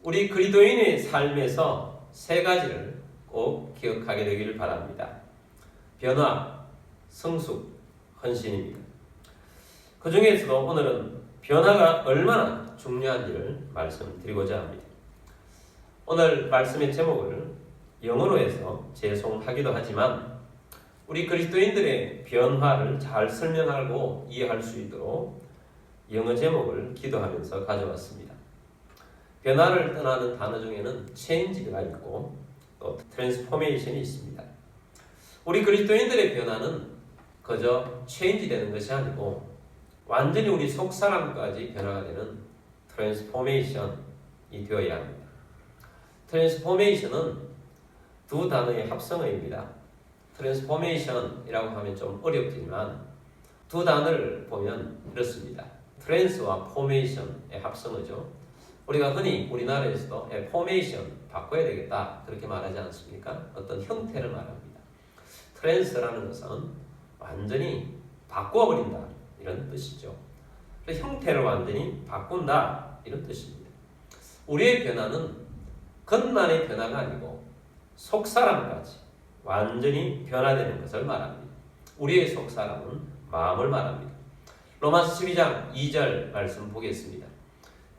우리 그리스도인의 삶에서 세 가지를 꼭 기억하게 되기를 바랍니다. 변화, 성숙, 헌신입니다. 그 중에서도 오늘은 변화가 얼마나 중요한지를 말씀드리고자 합니다. 오늘 말씀의 제목을 영어로 해서 제송하기도 하지만 우리 그리스도인들의 변화를 잘 설명하고 이해할 수 있도록 영어 제목을 기도하면서 가져왔습니다. 변화를 떠나는 단어 중에는 change가 있고 또 transformation이 있습니다. 우리 그리스도인들의 변화는 그저 change 되는 것이 아니고 완전히 우리 속사람까지 변화가 되는 transformation이 되어야 합니다. transformation은 두 단어의 합성어입니다. transformation이라고 하면 좀 어렵지만 두 단어를 보면 이렇습니다. trans와 formation의 합성어죠. 우리가 흔히 우리나라에서도 formation 바꿔야 되겠다 그렇게 말하지 않습니까? 어떤 형태를 말합니다. trans라는 것은 완전히 바꿔버린다 이런 뜻이죠. 형태를 완전히 바꾼다 이런 뜻입니다. 우리의 변화는 겉만의 변화가 아니고 속사람까지 완전히 변화되는 것을 말합니다. 우리의 속사람은 마음을 말합니다. 로마서 12장 2절 말씀 보겠습니다.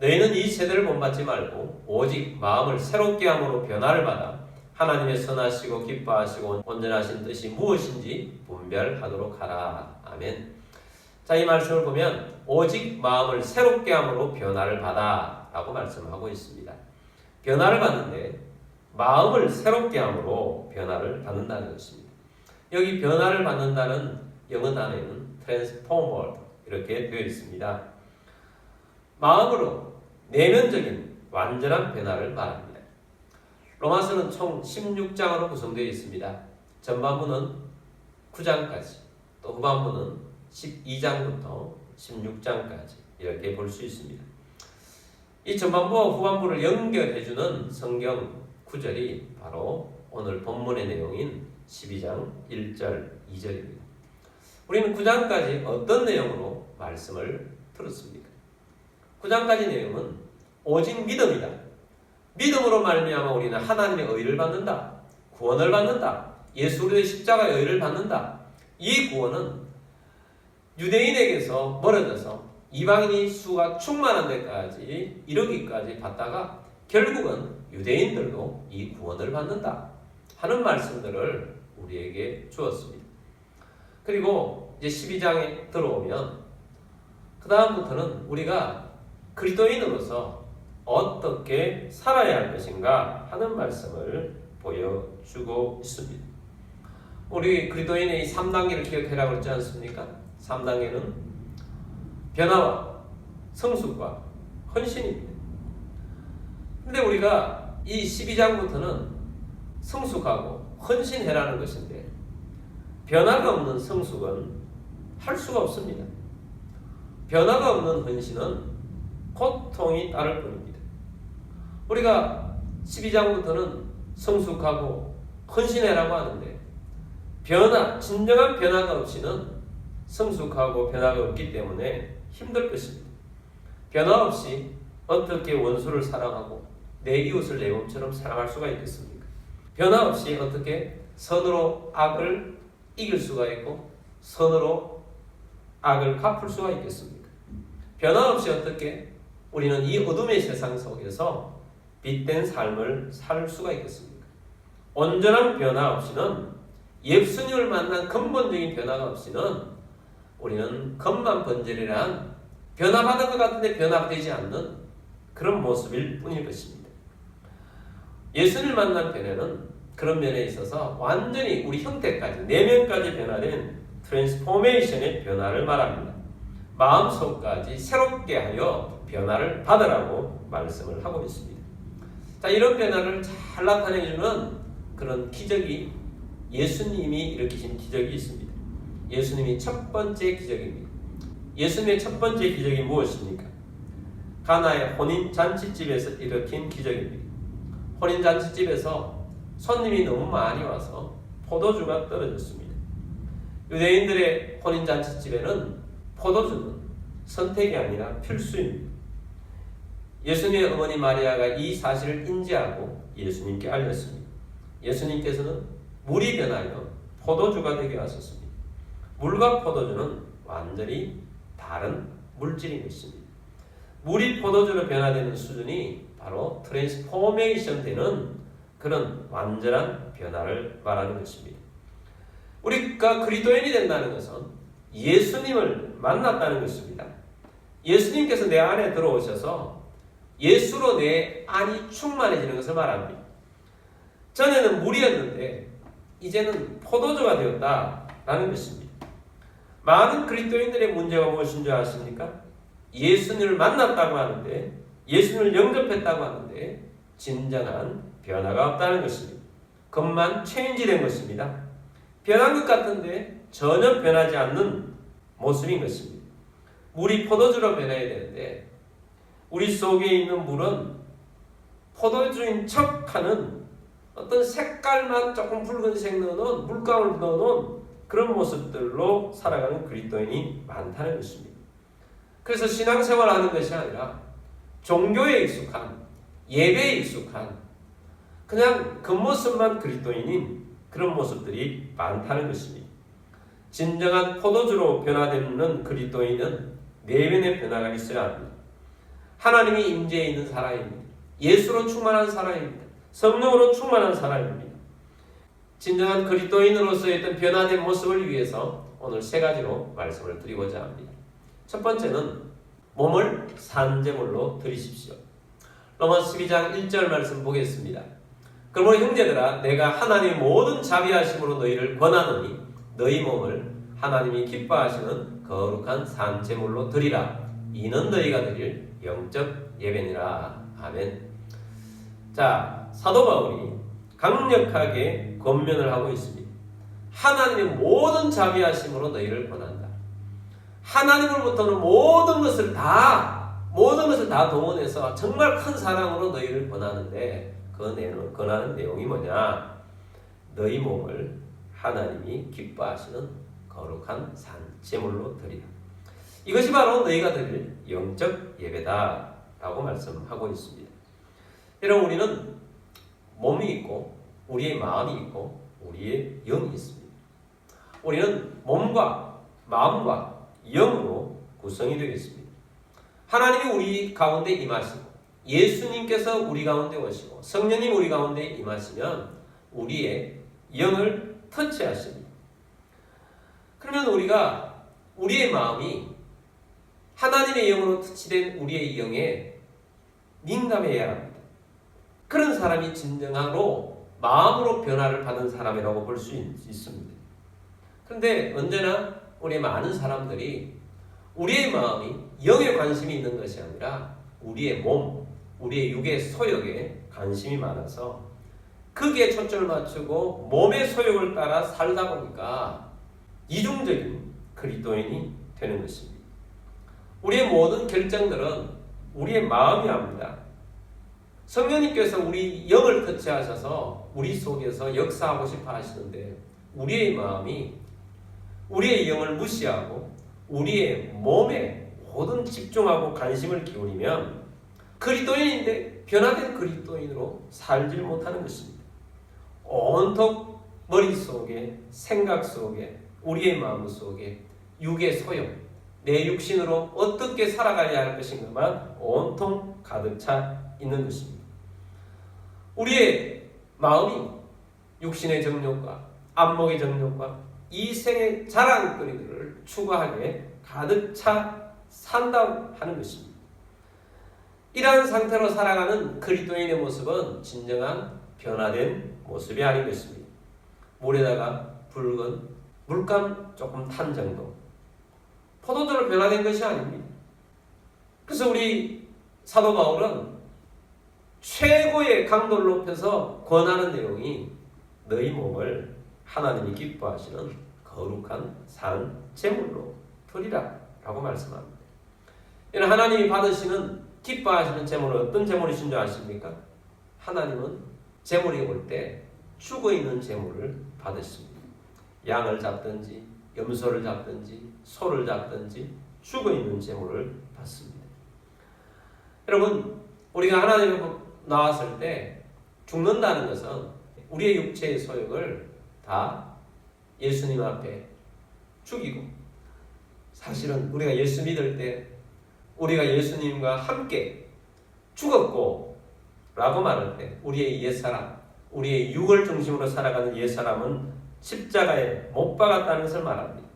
너희는 이 세대를 본받지 말고 오직 마음을 새롭게 함으로 변화를 받아 하나님의 선하시고 기뻐하시고 온전하신 뜻이 무엇인지 분별하도록 하라. 아멘. 자, 이 말씀을 보면 오직 마음을 새롭게 함으로 변화를 받아 라고 말씀하고 있습니다. 변화를 받는데 마음을 새롭게 함으로 변화를 받는다는 것입니다. 여기 변화를 받는다는 영어 단어에는 transformed 이렇게 되어 있습니다. 마음으로 내면적인 완전한 변화를 말합니다. 로마서는 총 16장으로 구성되어 있습니다. 전반부는 9장까지 또 후반부는 12장부터 16장까지 이렇게 볼 수 있습니다. 이 전반부와 후반부를 연결해주는 성경 구절이 바로 오늘 본문의 내용인 12장 1절 2절입니다. 우리는 9장까지 어떤 내용으로 말씀을 들었습니까? 9장까지 내용은 오직 믿음이다. 믿음으로 말미암아 우리는 하나님의 의를 받는다. 구원을 받는다. 예수 그리스도의 십자가의 의를 받는다. 이 구원은 유대인에게서 멀어져서 이방인의 수가 충만한 데까지 이르기까지 받다가 결국은 유대인들도 이 구원을 받는다 하는 말씀들을 우리에게 주었습니다. 그리고 이제 12장에 들어오면 그 다음부터는 우리가 그리스도인으로서 어떻게 살아야 할 것인가 하는 말씀을 보여주고 있습니다. 우리 그리스도인의 3단계를 기억해라고 그랬지 않습니까? 3단계는 변화와 성숙과 헌신입니다. 근데 우리가 이 12장부터는 성숙하고 헌신해라는 것인데 변화가 없는 성숙은 할 수가 없습니다. 변화가 없는 헌신은 고통이 따를 뿐입니다. 우리가 12장부터는 성숙하고 헌신해라고 하는데 진정한 변화가 없이는 성숙하고 변화가 없기 때문에 힘들 것입니다. 변화 없이 어떻게 원수를 사랑하고 내 이웃을 내 몸처럼 사랑할 수가 있겠습니까? 변화 없이 어떻게 선으로 악을 이길 수가 있고 선으로 악을 갚을 수가 있겠습니까? 변화 없이 어떻게 우리는 이 어둠의 세상 속에서 빛된 삶을 살 수가 있겠습니까? 온전한 변화 없이는 예수님을 만난 근본적인 변화가 없이는 우리는 겉만 번지르르한 변화받은 것 같은데 변화되지 않는 그런 모습일 뿐일 것입니다. 예수님을 만난 변화는 그런 면에 있어서 완전히 우리 형태까지 내면까지 변화된 트랜스포메이션의 변화를 말합니다. 마음속까지 새롭게 하여 변화를 받으라고 말씀을 하고 있습니다. 자, 이런 변화를 잘 나타내주는 그런 기적이 예수님이 일으키신 기적이 있습니다. 예수님이 첫 번째 기적입니다. 예수님의 첫 번째 기적이 무엇입니까? 가나의 혼인잔치집에서 일으킨 기적입니다. 혼인잔치집에서 손님이 너무 많이 와서 포도주가 떨어졌습니다. 유대인들의 혼인잔치집에는 포도주는 선택이 아니라 필수입니다. 예수님의 어머니 마리아가 이 사실을 인지하고 예수님께 알렸습니다. 예수님께서는 물이 변하여 포도주가 되게 하셨습니다. 물과 포도주는 완전히 다른 물질인 것입니다. 물이 포도주로 변화되는 수준이 바로 트랜스포메이션 되는 그런 완전한 변화를 말하는 것입니다. 우리가 그리스도인이 된다는 것은 예수님을 만났다는 것입니다. 예수님께서 내 안에 들어오셔서 예수로 내 안이 충만해지는 것을 말합니다. 전에는 물이었는데 이제는 포도주가 되었다라는 것입니다. 많은 그리스도인들의 문제가 무엇인 줄 아십니까? 예수님을 만났다고 하는데, 예수님을 영접했다고 하는데 진정한 변화가 없다는 것입니다. 겉만 체인지된 것입니다. 변한 것 같은데 전혀 변하지 않는 모습인 것입니다. 물이 포도주로 변해야 되는데 우리 속에 있는 물은 포도주인 척하는 어떤 색깔만 조금 붉은색 넣어놓은 물감을 넣어놓은 그런 모습들로 살아가는 그리스도인이 많다는 것입니다. 그래서 신앙생활을 하는 것이 아니라 종교에 익숙한, 예배에 익숙한 그냥 겉모습만 그리스도인인 그런 모습들이 많다는 것입니다. 진정한 포도주로 변화되는 그리스도인은 내면의 변화가 있어야 합니다. 하나님이 임재해 있는 사람입니다. 예수로 충만한 사람입니다. 성령으로 충만한 사람입니다. 진정한 그리스도인으로서의 어떤 변화된 모습을 위해서 오늘 세 가지로 말씀을 드리고자 합니다. 첫 번째는 몸을 산제물로 드리십시오. 로마서 12장 1절 말씀 보겠습니다. 그러므로 형제들아 내가 하나님의 모든 자비하심으로 너희를 권하노니 너희 몸을 하나님이 기뻐하시는 거룩한 산제물로 드리라. 이는 너희가 드릴 영적 예배니라. 아멘. 자, 사도 바울이 강력하게 권면을 하고 있습니다. 하나님의 모든 자비하심으로 너희를 권한다. 하나님으로부터는 모든 것을 다 동원해서 정말 큰 사랑으로 너희를 권하는데 권하는 내용이 뭐냐? 너희 몸을 하나님이 기뻐하시는 거룩한 산제물로 드리라. 이것이 바로 너희가 드릴 영적 예배다라고 말씀하고 있습니다. 여러분, 우리는 몸이 있고 우리의 마음이 있고 우리의 영이 있습니다. 우리는 몸과 마음과 영으로 구성이 되겠습니다. 하나님이 우리 가운데 임하시고 예수님께서 우리 가운데 오시고 성령님 우리 가운데 임하시면 우리의 영을 터치하십니다. 그러면 우리가 우리의 마음이 하나님의 영으로 터치된 우리의 영에 민감해야 합니다. 그런 사람이 진정으로 마음으로 변화를 받은 사람이라고 볼 수 있습니다. 그런데 언제나 우리 많은 사람들이 우리의 마음이 영에 관심이 있는 것이 아니라 우리의 몸, 우리의 육의 소욕에 관심이 많아서 거기에 초점을 맞추고 몸의 소욕을 따라 살다 보니까 이중적인 그리스도인이 되는 것입니다. 우리의 모든 결정들은 우리의 마음이 합니다. 성령님께서 우리 영을 터치하셔서 우리 속에서 역사하고 싶어 하시는데 우리의 마음이 우리의 영을 무시하고 우리의 몸에 모든 집중하고 관심을 기울이면 그리스도인인데 변화된 그리스도인으로 살질 못하는 것입니다. 온통 머릿속에 생각 속에 우리의 마음 속에 육의 소용, 내 육신으로 어떻게 살아가야 할 것인가만 온통 가득 차 있는 것입니다. 우리의 마음이 육신의 정욕과 안목의 정욕과 이생의 자랑거리들을 추구하게 가득 차 산다고 하는 것입니다. 이러한 상태로 살아가는 그리스도인의 모습은 진정한 변화된 모습이 아닌 것입니다. 물에다가 붉은 물감 조금 탄 정도, 포도주로 변화된 것이 아닙니다. 그래서 우리 사도 바울은 최고의 강도를 높여서 권하는 내용이 너희 몸을 하나님이 기뻐하시는 거룩한 산 제물로 드리라 라고 말씀합니다. 이는 하나님이 받으시는 기뻐하시는 제물은 어떤 제물이신 줄 아십니까? 하나님은 제물이 올 때 죽어있는 제물을 받으십니다. 양을 잡든지 염소를 잡든지 소를 잡든지 죽어있는 제물을 받습니다. 여러분, 우리가 하나님 앞에 나왔을 때 죽는다는 것은 우리의 육체의 소욕을 다 예수님 앞에 죽이고, 사실은 우리가 예수 믿을 때 우리가 예수님과 함께 죽었고 라고 말할 때 우리의 옛사람, 우리의 육을 중심으로 살아가는 옛사람은 십자가에 못 박았다는 것을 말합니다.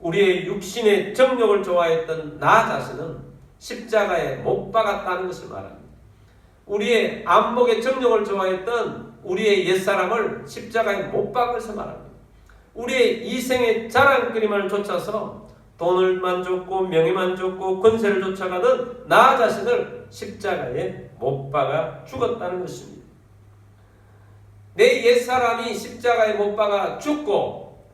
우리의 육신의 정욕을 좋아했던 나 자신은 십자가에 못 박았다는 것을 말합니다. 우리의 안목의 정욕을 좋아했던 우리의 옛사람을 십자가에 못 박은 것을 말합니다. 우리의 이생의 자랑거리만을 쫓아서 돈을만 쫓고 명예만 쫓고 권세를 쫓아가던 나 자신을 십자가에 못 박아 죽었다는 것입니다. 내 옛사람이 십자가에 못 박아 죽고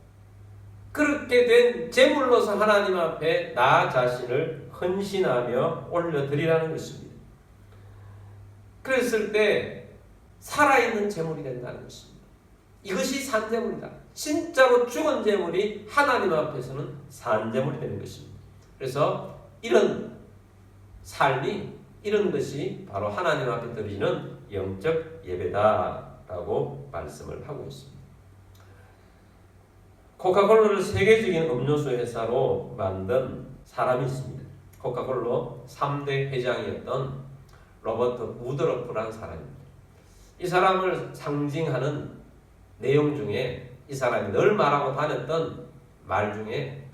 그렇게 된 제물로서 하나님 앞에 나 자신을 헌신하며 올려드리라는 것입니다. 그랬을 때 살아있는 제물이 된다는 것입니다. 이것이 산제물이다. 진짜로 죽은 제물이 하나님 앞에서는 산제물이 되는 것입니다. 그래서 이런 삶이, 이런 것이 바로 하나님 앞에 드리는 영적 예배다라고 말씀을 하고 있습니다. 코카콜라를 세계적인 음료수 회사로 만든 사람이 있습니다. 코카콜라 3대 회장이었던 로버트 우드러프라는 사람입니다. 이 사람을 상징하는 내용 중에 이 사람이 늘 말하고 다녔던 말 중에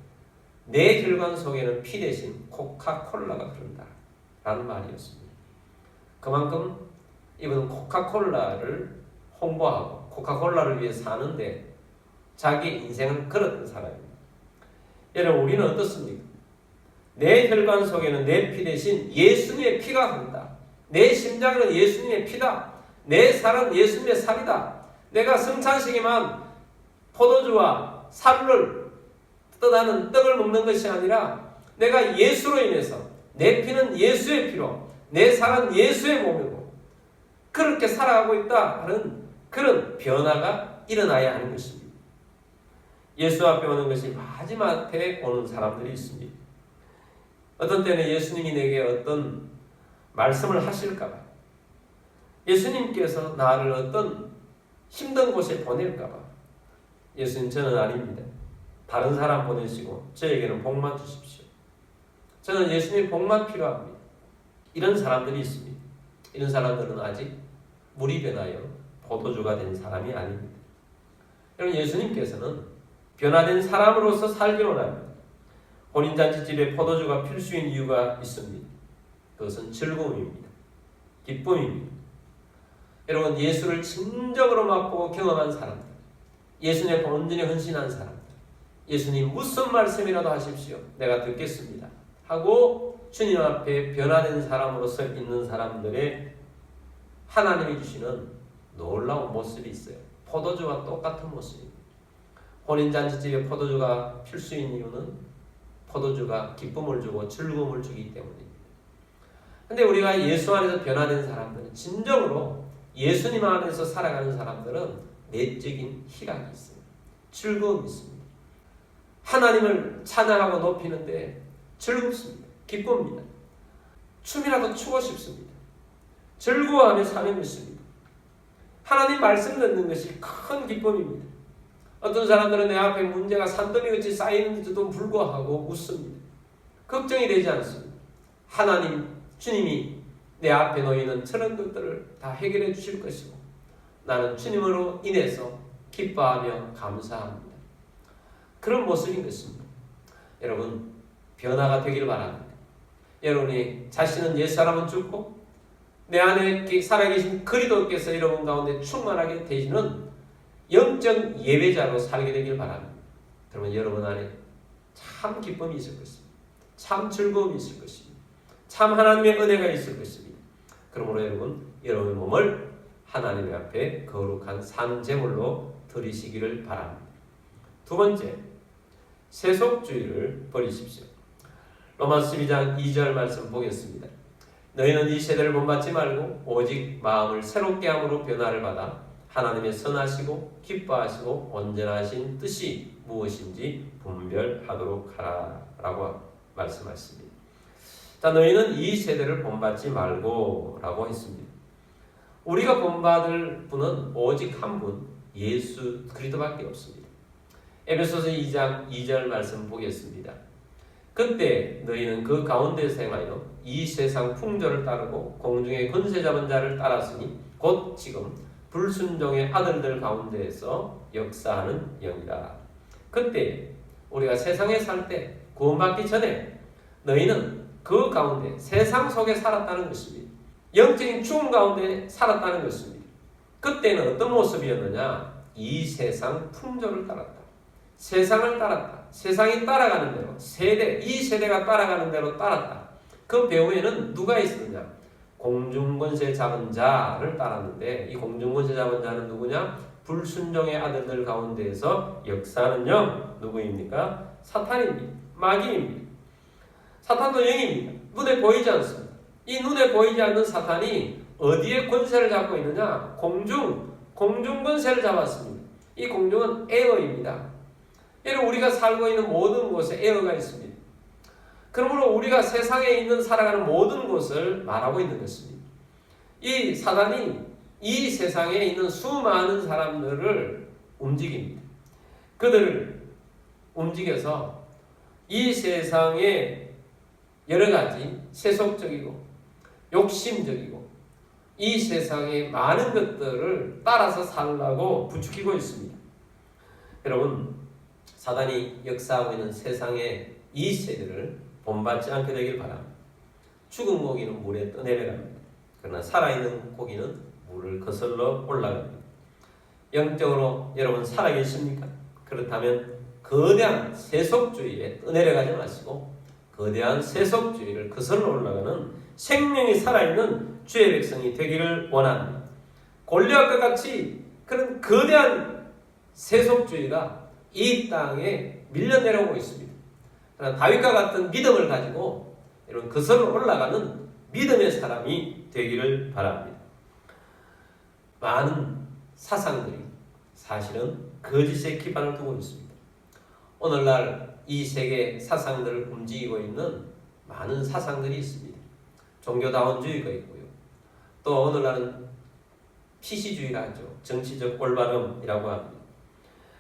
내 혈관 속에는 피 대신 코카콜라가 흐른다 라는 말이었습니다. 그만큼 이분은 코카콜라를 홍보하고 코카콜라를 위해 사는데 자기 인생을 걸었던 사람입니다. 여러분, 우리는 어떻습니까? 내 혈관 속에는 내 피 대신 예수님의 피가 흐른다. 내 심장은 예수님의 피다. 내 살은 예수님의 살이다. 내가 성찬식에만 포도주와 살을 떠나는 떡을 먹는 것이 아니라 내가 예수로 인해서 내 피는 예수의 피로, 내 살은 예수의 몸이고 그렇게 살아가고 있다 하는 그런 변화가 일어나야 하는 것입니다. 예수 앞에 오는 것이 마지막 때 오는 사람들이 있습니다. 어떤 때는 예수님이 내게 어떤 말씀을 하실까 봐, 예수님께서 나를 어떤 힘든 곳에 보낼까 봐, 예수님, 저는 아닙니다. 다른 사람 보내시고 저에게는 복만 주십시오. 저는 예수님의 복만 필요합니다. 이런 사람들이 있습니다. 이런 사람들은 아직 물이 변하여 포도주가 된 사람이 아닙니다. 여러분, 예수님께서는 변화된 사람으로서 살기로 합니다. 혼인잔치집에 포도주가 필수인 이유가 있습니다. 그것은 즐거움입니다. 기쁨입니다. 여러분, 예수를 진정으로 맛보고 경험한 사람들, 예수님의 온전히 헌신한 사람들, 예수님 무슨 말씀이라도 하십시오. 내가 듣겠습니다. 하고 주님 앞에 변화된 사람으로서 있는 사람들의 하나님이 주시는 놀라운 모습이 있어요. 포도주와 똑같은 모습입니다. 혼인잔치집에 포도주가 필수인 이유는 포도주가 기쁨을 주고 즐거움을 주기 때문입니다. 근데 우리가 예수 안에서 변화된 사람들은, 진정으로 예수님 안에서 살아가는 사람들은 내적인 희락이 있습니다. 즐거움이 있습니다. 하나님을 찬양하고 높이는데 즐겁습니다. 기쁩니다. 춤이라도 추고 싶습니다. 즐거워하며 사는 것입니다. 하나님 말씀 듣는 것이 큰 기쁨입니다. 어떤 사람들은 내 앞에 문제가 산더미같이 쌓이는데도 불구하고 웃습니다. 걱정이 되지 않습니다. 하나님, 주님이 내 앞에 놓이는 저런 것들을 다 해결해 주실 것이고 나는 주님으로 인해서 기뻐하며 감사합니다. 그런 모습인 것입니다. 여러분, 변화가 되길 바랍니다. 여러분이 자신은 옛사람은 죽고 내 안에 살아계신 그리스도께서 여러분 가운데 충만하게 되시는 영적 예배자로 살게 되길 바랍니다. 그러면 여러분 안에 참 기쁨이 있을 것입니다. 참 즐거움이 있을 것입니다. 참 하나님의 은혜가 있을 것입니다. 그러므로 여러분, 여러분의 몸을 하나님 앞에 거룩한 산제물로 드리시기를 바랍니다. 두 번째, 세속주의를 버리십시오. 로마서 12장 2절 말씀 보겠습니다. 너희는 이 세대를 본받지 말고 오직 마음을 새롭게 함으로 변화를 받아 하나님의 선하시고 기뻐하시고 온전하신 뜻이 무엇인지 분별하도록 하라 라고 말씀하십니다. 자, 너희는 이 세대를 본받지 말고 라고 했습니다. 우리가 본받을 분은 오직 한 분, 예수 그리스도밖에 없습니다. 에베소서 2장 2절 말씀 보겠습니다. 그때 너희는 그 가운데서 행하여 이 세상 풍조를 따르고 공중의 권세 잡은 자를 따랐으니 곧 지금 불순종의 아들들 가운데에서 역사하는 영이라. 그때 우리가 세상에 살 때 구원받기 전에 너희는 그 가운데 세상 속에 살았다는 것입니다. 영적인 죽음 가운데 살았다는 것입니다. 그때는 어떤 모습이었느냐? 이 세상 풍조를 따랐다. 세상을 따랐다. 세상이 따라가는 대로 이 세대가 따라가는 대로 따랐다. 그 배후에는 누가 있었느냐? 공중권세 잡은 자를 따랐는데 이 공중권세 잡은 자는 누구냐? 불순종의 아들들 가운데에서 역사하는 영 누구입니까? 사탄입니다. 마귀입니다. 사탄도 영입니다. 눈에 보이지 않습니다. 이 눈에 보이지 않는 사탄이 어디에 권세를 잡고 있느냐? 공중 권세를 잡았습니다. 이 공중은 에어입니다. 여러분, 우리가 살고 있는 모든 곳에 에어가 있습니다. 그러므로 우리가 세상에 있는 살아가는 모든 곳을 말하고 있는 것입니다. 이 사단이 이 세상에 있는 수많은 사람들을 움직입니다. 그들을 움직여서 이 세상에 여러 가지 세속적이고 욕심적이고 이 세상의 많은 것들을 따라서 살라고 부추기고 있습니다. 여러분, 사단이 역사하고 있는 세상의 이 세대를 본받지 않게 되길 바랍니다. 죽은 고기는 물에 떠내려갑니다. 그러나 살아있는 고기는 물을 거슬러 올라갑니다. 영적으로 여러분 살아계십니까? 그렇다면 거대한 세속주의에 떠내려가지 마시고 거대한 세속주의를 거슬러 올라가는 생명이 살아있는 주의 백성이 되기를 원합니다. 골리앗과 같이 그런 거대한 세속주의가 이 땅에 밀려 내려오고 있습니다. 그러나 다윗과 같은 믿음을 가지고 이런 거슬러 올라가는 믿음의 사람이 되기를 바랍니다. 많은 사상들이 사실은 거짓의 기반을 두고 있습니다. 오늘날 이 세계 사상들을 움직이고 있는 많은 사상들이 있습니다. 종교다원주의가 있고요. 또 오늘날은 PC주의라 하죠. 정치적 올바름이라고 합니다.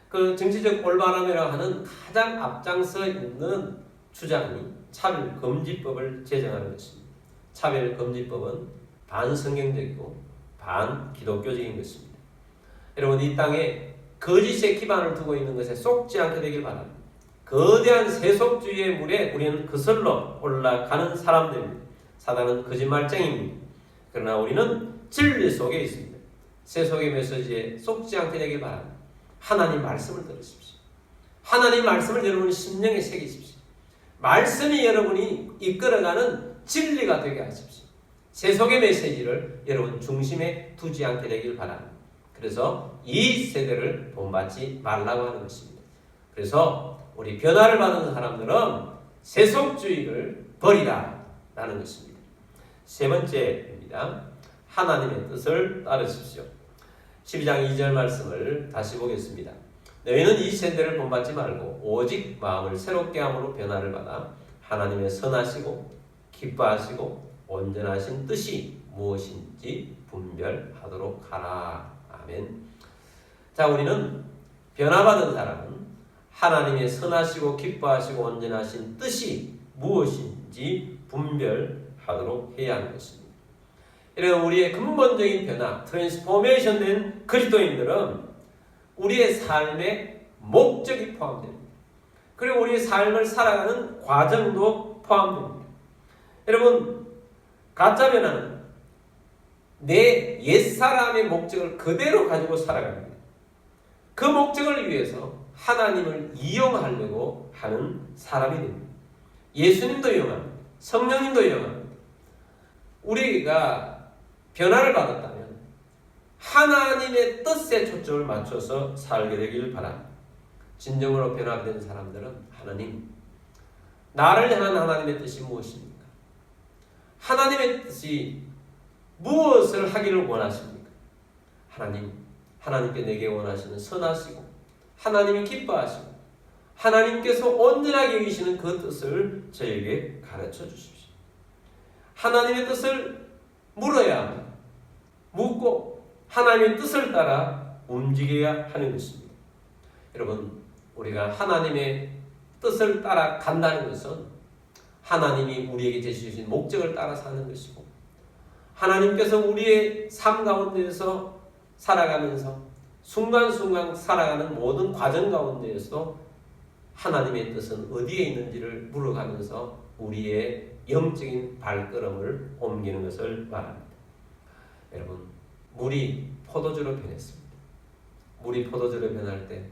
그 정치적 올바름이라고 하는 가장 앞장서 있는 주장이 차별금지법을 제정하는 것입니다. 차별금지법은 반성경적이고 반기독교적인 것입니다. 여러분, 이 땅에 거짓의 기반을 두고 있는 것에 속지 않게 되길 바랍니다. 거대한 세속주의의 물에 우리는 거슬러 올라가는 사람들입니다. 사단은 거짓말쟁이입니다. 그러나 우리는 진리 속에 있습니다. 세속의 메시지에 속지 않게 되길 바랍니다. 하나님 말씀을 들으십시오. 하나님 말씀을 여러분 심령에 새기십시오. 말씀이 여러분이 이끌어가는 진리가 되게 하십시오. 세속의 메시지를 여러분 중심에 두지 않게 되길 바랍니다. 그래서 이 세대를 본받지 말라고 하는 것입니다. 그래서 우리 변화를 받은 사람들은 세속주의를 버리라 라는 것입니다. 세 번째입니다. 하나님의 뜻을 따르십시오. 12장 2절 말씀을 다시 보겠습니다. 너희는 이 세대를 본받지 말고 오직 마음을 새롭게 함으로 변화를 받아 하나님의 선하시고 기뻐하시고 온전하신 뜻이 무엇인지 분별하도록 하라. 아멘. 자, 우리는 변화받은 사람은 하나님의 선하시고 기뻐하시고 온전하신 뜻이 무엇인지 분별하도록 해야 하는 것입니다. 이런 우리의 근본적인 변화, 트랜스포메이션 된 그리스도인들은 우리의 삶의 목적이 포함됩니다. 그리고 우리의 삶을 살아가는 과정도 포함됩니다. 여러분, 가짜 변화는 내 옛사람의 목적을 그대로 가지고 살아갑니다. 그 목적을 위해서 하나님을 이용하려고 하는 사람이 됩니다. 예수님도 이용합니다. 성령님도 이용합니다. 우리가 변화를 받았다면 하나님의 뜻에 초점을 맞춰서 살게 되길 바랍니다. 진정으로 변화된 사람들은 하나님, 나를 향한 하나님의 뜻이 무엇입니까? 하나님의 뜻이 무엇을 하기를 원하십니까? 하나님께 내게 원하시는 선하시고 하나님이 기뻐하시고 하나님께서 온전하게 여기시는 그 뜻을 저에게 가르쳐 주십시오. 하나님의 뜻을 물어야 합니다. 묻고 하나님의 뜻을 따라 움직여야 하는 것입니다. 여러분, 우리가 하나님의 뜻을 따라 간다는 것은 하나님이 우리에게 제시해주신 목적을 따라 사는 것이고, 하나님께서 우리의 삶 가운데에서 살아가면서 순간순간 살아가는 모든 과정 가운데에서도 하나님의 뜻은 어디에 있는지를 물어가면서 우리의 영적인 발걸음을 옮기는 것을 말합니다. 여러분, 물이 포도주로 변했습니다. 물이 포도주로 변할 때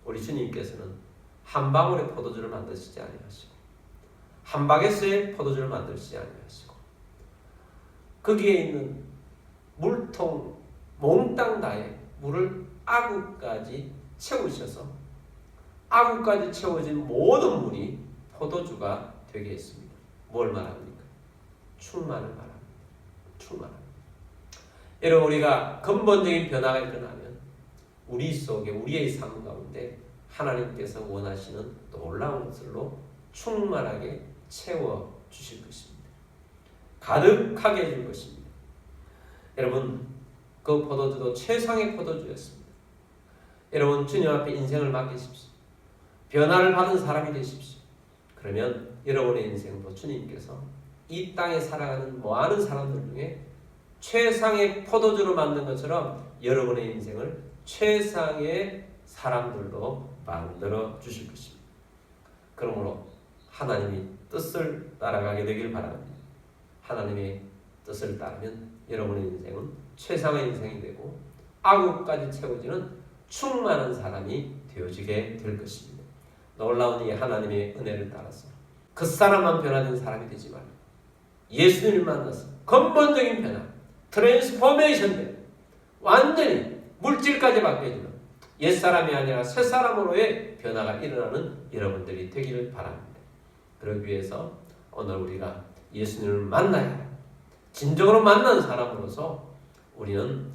우리 주님께서는 한 방울의 포도주를 만드시지 아니하시고 한 바게스의 포도주를 만드시지 아니하시고 거기에 있는 물통 몽땅 다에 물을 아구까지 채우셔서 아구까지 채워진 모든 물이 포도주가 되게 했습니다. 뭘 말합니까? 충만을 말합니다. 충만합니다. 여러분, 우리가 근본적인 변화가 일어나면 우리 속에 우리의 삶 가운데 하나님께서 원하시는 놀라운 것들로 충만하게 채워주실 것입니다. 가득하게 해줄 것입니다. 여러분, 그 포도주도 최상의 포도주였습니다. 여러분, 주님 앞에 인생을 맡기십시오. 변화를 받은 사람이 되십시오. 그러면 여러분의 인생도 주님께서 이 땅에 살아가는 많은 사람들 중에 최상의 포도주로 만든 것처럼 여러분의 인생을 최상의 사람들로 만들어 주실 것입니다. 그러므로 하나님의 뜻을 따라가게 되길 바랍니다. 하나님의 뜻을 따르면 여러분의 인생은 최상의 인생이 되고 아구까지 채워지는 충만한 사람이 되어지게 될 것입니다. 놀라운 이 하나님의 은혜를 따라서 그 사람만 변화된 사람이 되지 말고 예수님을 만나서 근본적인 변화, 트랜스포메이션 된 완전히 물질까지 바뀌어지는 옛사람이 아니라 새사람으로의 변화가 일어나는 여러분들이 되기를 바랍니다. 그러기 위해서 오늘 우리가 예수님을 만나야 합니다. 진정으로 만난 사람으로서 우리는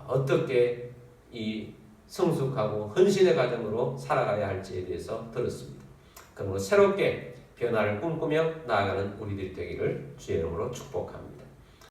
어떻게 이 성숙하고 헌신의 과정으로 살아가야 할지에 대해서 들었습니다. 그러므로 새롭게 변화를 꿈꾸며 나아가는 우리들이 되기를 주의 이름으로 축복합니다.